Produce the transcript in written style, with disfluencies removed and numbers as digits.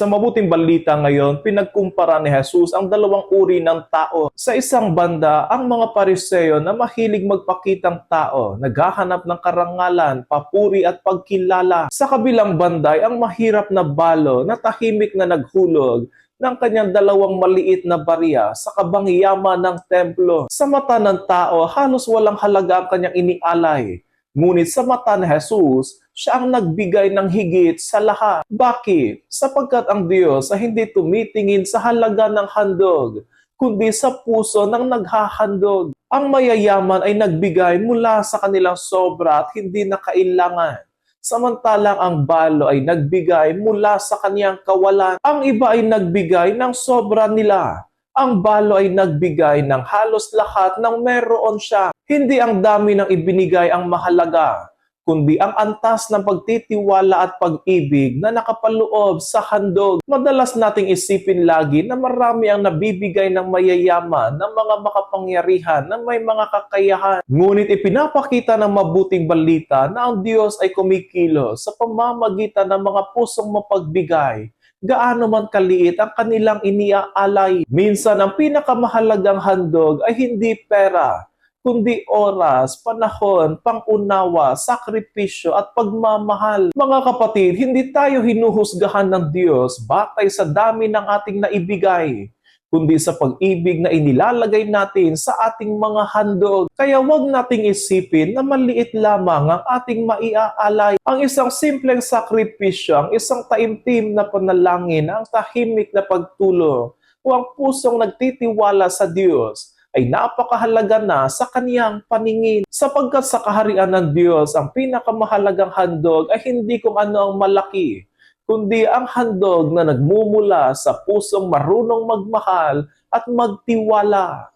Sa mabuting balita ngayon, pinagkumpara ni Jesus ang dalawang uri ng tao. Sa isang banda, ang mga Pariseo na mahilig magpakitang tao, naghahanap ng karangalan, papuri at pagkilala. Sa kabilang banda ay ang mahirap na balo na tahimik na naghulog ng kanyang dalawang maliit na barya sa kabangyaman ng templo. Sa mata ng tao, halos walang halaga ang kanyang inialay. Ngunit sa mata ni Jesus, siya ang nagbigay ng higit sa lahat. Bakit? Sapagkat ang Diyos ay hindi tumitingin sa halaga ng handog, kundi sa puso ng naghahandog. Ang mayayaman ay nagbigay mula sa kanilang sobra at hindi na kailangan. Samantalang ang balo ay nagbigay mula sa kaniyang kawalan. Ang iba ay nagbigay ng sobra nila. Ang balo ay nagbigay ng halos lahat ng meron siya. Hindi ang dami ng ibinigay ang mahalaga, kundi ang antas ng pagtitiwala at pag-ibig na nakapaloob sa handog. Madalas nating isipin lagi na marami ang nabibigay ng mayayaman, ng mga makapangyarihan, na may mga kakayahan. Ngunit ipinapakita ng mabuting balita na ang Diyos ay kumikilos sa pamamagitan ng mga pusong mapagbigay. Gaano man kaliit ang kanilang iniaalay. Minsan ang pinakamahalagang handog ay hindi pera, kundi oras, panahon, pangunawa, sakripisyo at pagmamahal. Mga kapatid, hindi tayo hinuhusgahan ng Diyos batay sa dami ng ating naibigay, kundi sa pag-ibig na inilalagay natin sa ating mga handog. Kaya huwag nating isipin na maliit lamang ang ating maiaalay. Ang isang simpleng sakripisyo, ang isang taimtim na panalangin, ang tahimik na pagtulong, o ang pusong nagtitiwala sa Diyos, ay napakahalaga na sa kaniyang paningin. Sapagkat sa kaharian ng Diyos, ang pinakamahalagang handog ay hindi kung ano ang malaki, kundi ang handog na nagmumula sa pusong marunong magmahal at magtiwala.